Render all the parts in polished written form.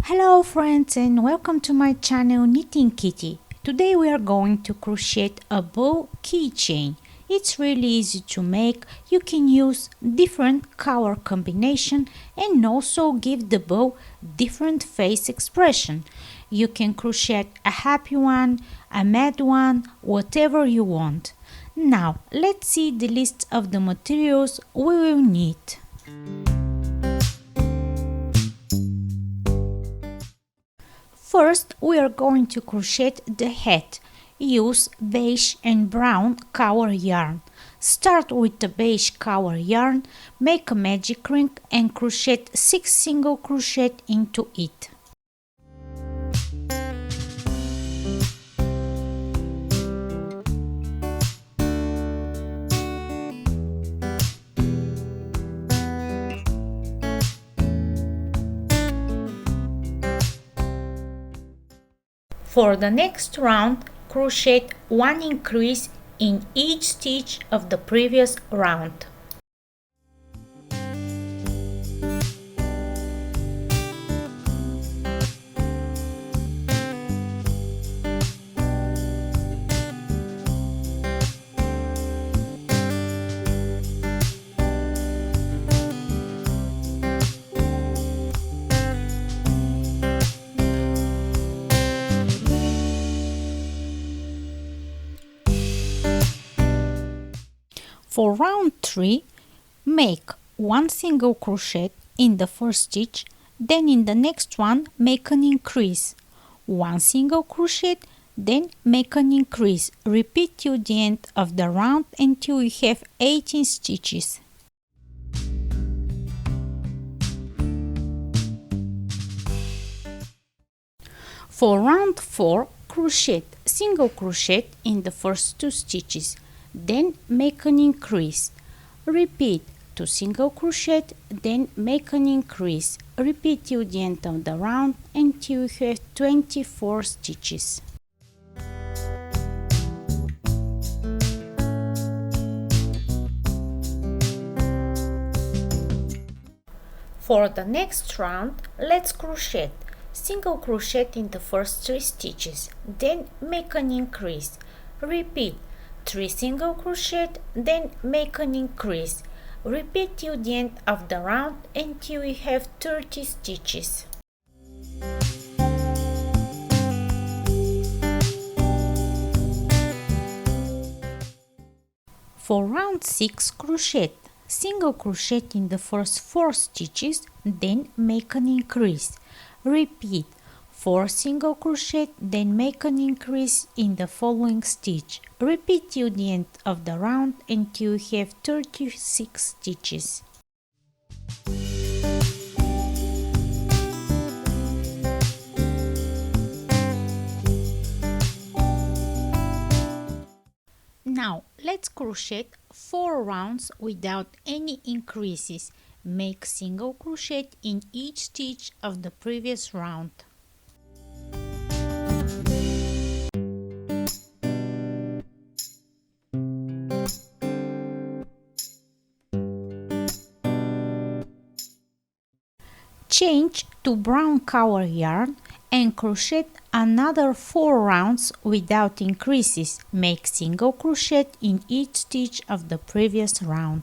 Hello friends and welcome to my channel Knitting Kitty. Today we are going to crochet a bow keychain. It's really easy to make. You can use different color combination and also give the bow different face expression. You can crochet a happy one, a mad one, whatever you want. Now let's see the list of the materials we will need. First, we are going to crochet the head. Use beige and brown color yarn. Start with the beige color yarn, make a magic ring and crochet 6 single crochet into it. For the next round, crochet 1 increase in each stitch of the previous round. For round 3, make 1 single crochet in the first stitch, then in the next one make an increase. 1 single crochet, then make an increase. Repeat till the end of the round until you have 18 stitches. For round 4, crochet single crochet in the first 2 stitches. Then make an increase. Repeat 2 single crochet, then make an increase. Repeat till the end of the round until you have 24 stitches. For the next round, let's crochet single crochet in the first 3 stitches, then make an increase. Repeat 3 single crochet, then make an increase. Repeat till the end of the round until you have 30 stitches. For round 6, crochet single crochet in the first 4 stitches, then make an increase. Repeat 4 single crochet, then make an increase in the following stitch. Repeat till the end of the round until you have 36 stitches. Now let's crochet 4 rounds without any increases. Make single crochet in each stitch of the previous round. Change to brown color yarn and crochet another 4 rounds without increases. Make single crochet in each stitch of the previous round.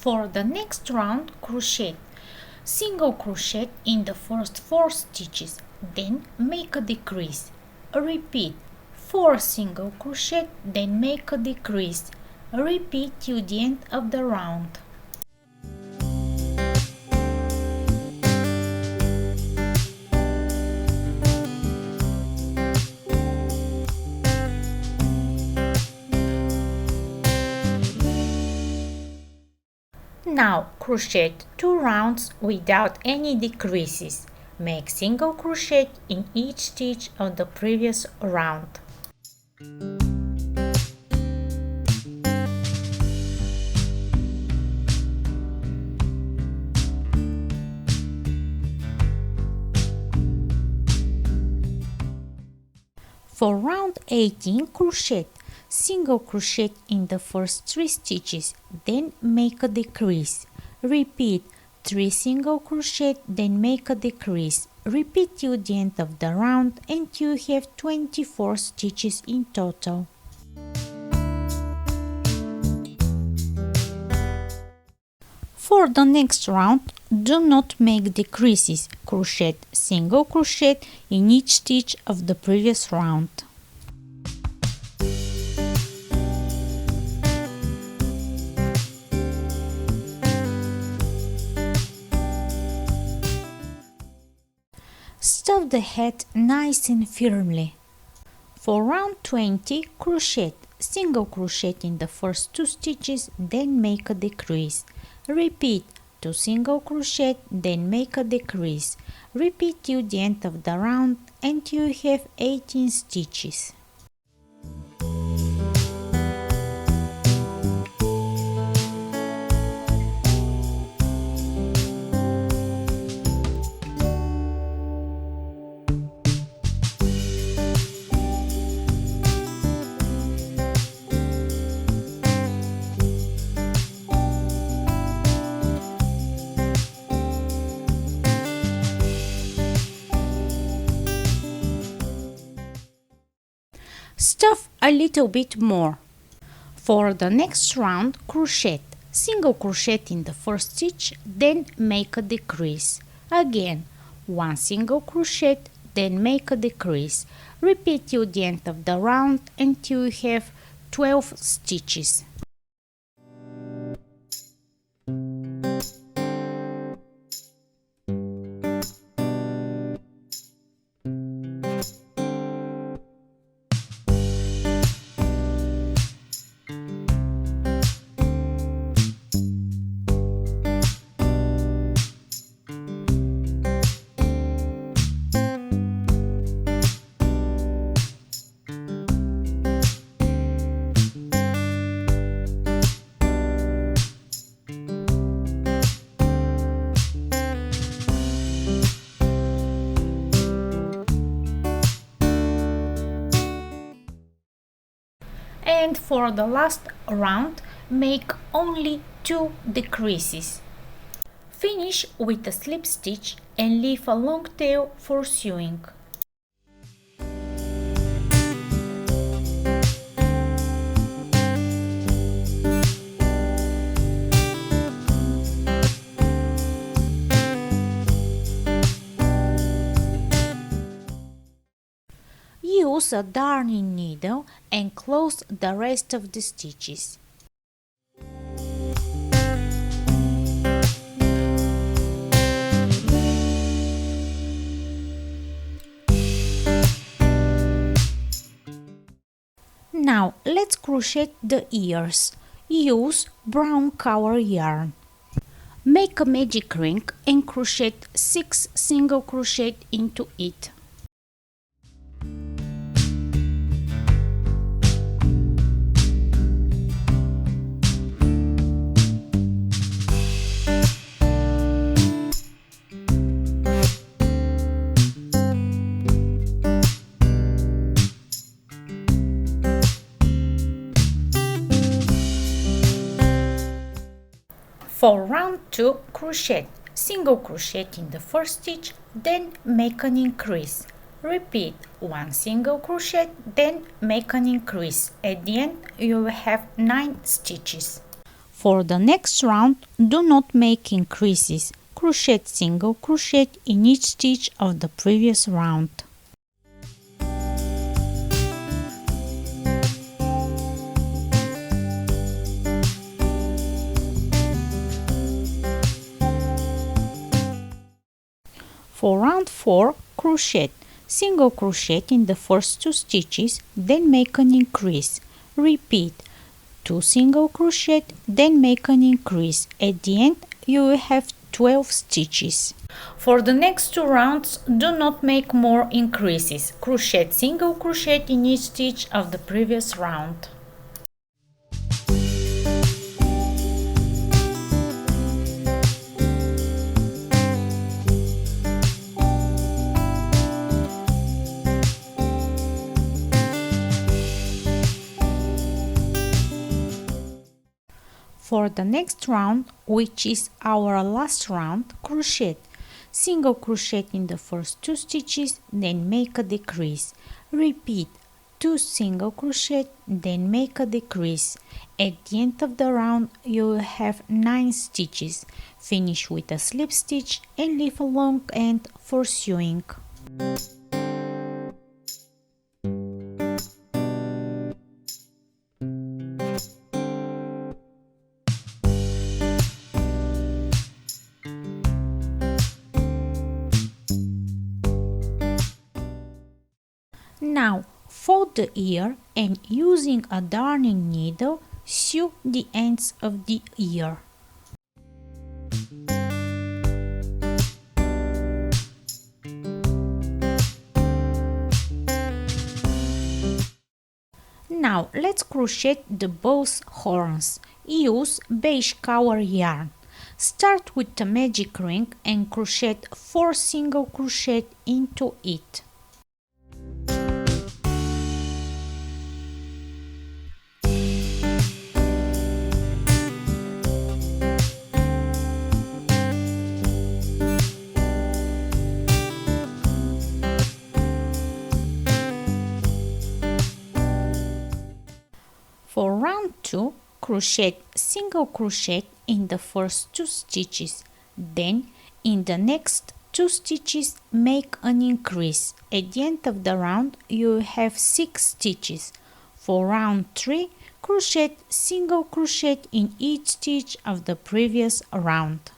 For the next round, crochet single crochet in the first 4 stitches, then make a decrease. Repeat 4 single crochet, then make a decrease. Repeat till the end of the round. Now crochet 2 rounds without any decreases. Make single crochet in each stitch of the previous round. For round 18, crochet single crochet in the first 3 stitches, then make a decrease. Repeat 3 single crochet, then make a decrease. Repeat till the end of the round until you have 24 stitches in total. For the next round, do not make decreases. Crochet single crochet in each stitch of the previous round. Stuff the head nice and firmly. For round 20, crochet single crochet in the first 2 stitches, then make a decrease. Repeat 2 single crochet, then make a decrease. Repeat till the end of the round until you have 18 stitches. Stuff a little bit more. For the next round, crochet single crochet in the first stitch, then make a decrease. Again, 1 single crochet, then make a decrease. Repeat till the end of the round until you have 12 stitches. And for the last round, make only 2 decreases. Finish with a slip stitch and leave a long tail for sewing. Use a darning needle and close the rest of the stitches. Now let's crochet the ears. Use brown color yarn. Make a magic ring and crochet 6 single crochet into it. For round 2, crochet single crochet in the first stitch, then make an increase. Repeat 1 single crochet, then make an increase. At the end you will have 9 stitches. For the next round, do not make increases. Crochet single crochet in each stitch of the previous round. For round 4, crochet single crochet in the first 2 stitches, then make an increase. Repeat 2 single crochet, then make an increase. At the end you will have 12 stitches. For the next 2 rounds, do not make more increases. Crochet single crochet in each stitch of the previous round. For the next round, which is our last round, crochet single crochet in the first 2 stitches, then make a decrease. Repeat 2 single crochet, then make a decrease. At the end of the round you will have 9 stitches. Finish with a slip stitch and leave a long end for sewing. Now fold the ear and using a darning needle sew the ends of the ear. Now let's crochet the both horns. Use beige color yarn. Start with the magic ring and crochet 4 single crochet into it. For round 2, crochet single crochet in the first 2 stitches. Then in the next 2 stitches make an increase. At the end of the round you will have 6 stitches. For round 3, crochet single crochet in each stitch of the previous round.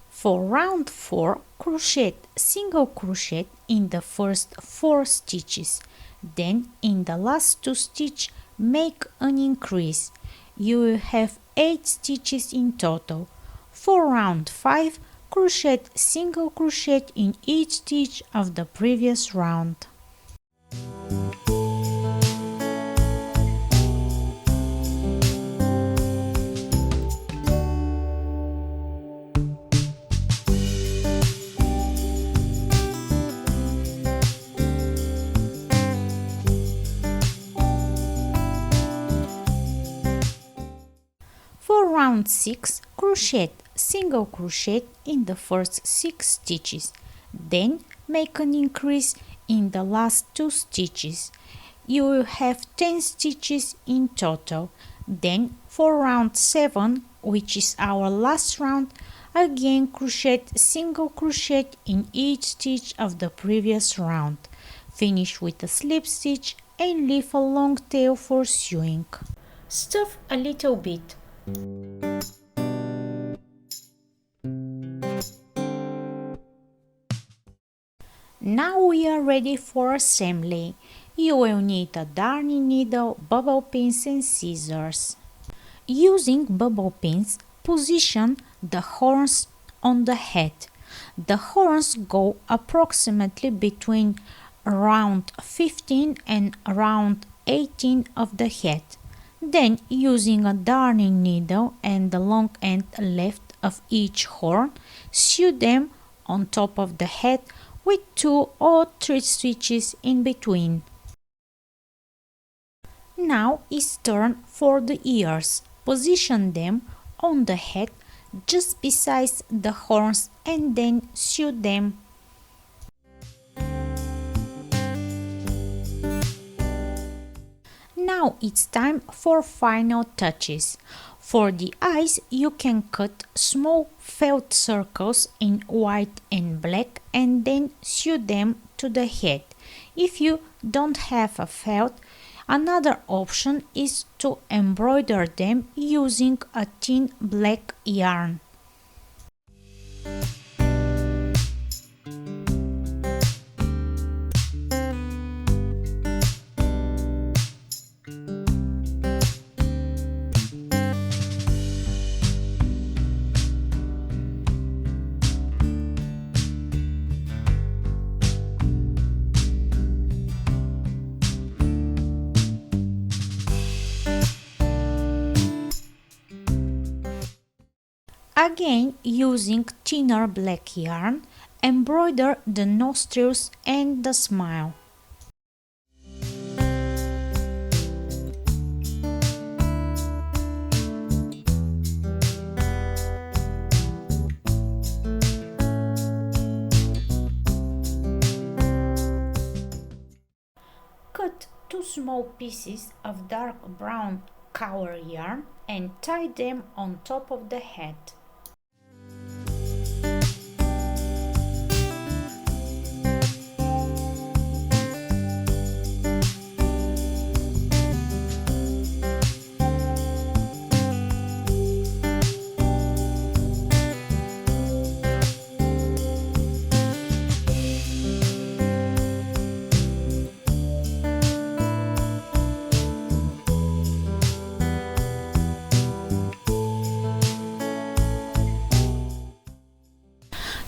For round 4, crochet single crochet in the first 4 stitches. Then in the last 2 stitches make an increase. You will have 8 stitches in total. For round 5, crochet single crochet in each stitch of the previous round. For round 6, crochet single crochet in the first 6 stitches. Then make an increase in the last 2 stitches. You will have 10 stitches in total. Then for round 7, which is our last round, again crochet single crochet in each stitch of the previous round. Finish with a slip stitch and leave a long tail for sewing. Stuff a little bit. Now we are ready for assembly. You will need a darning needle, bubble pins and scissors. Using bubble pins, position the horns on the head. The horns go approximately between around 15 and around 18 of the head. Then, using a darning needle and the long end left of each horn, sew them on top of the head with 2 or 3 stitches in between. Now it's turn for the ears. Position them on the head just beside the horns and then sew them. Now it's time for final touches. For the eyes, you can cut small felt circles in white and black and then sew them to the head. If you don't have a felt, another option is to embroider them using a thin black yarn. Again, using thinner black yarn, embroider the nostrils and the smile. Cut 2 small pieces of dark brown color yarn and tie them on top of the head.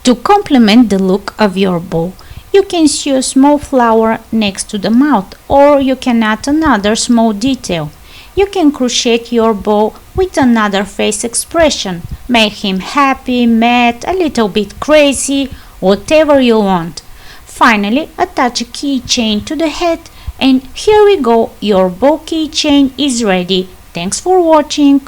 To complement the look of your bow, you can sew a small flower next to the mouth, or you can add another small detail. You can crochet your bow with another face expression. Make him happy, mad, a little bit crazy, whatever you want. Finally, attach a keychain to the head, and here we go, your bow keychain is ready. Thanks for watching.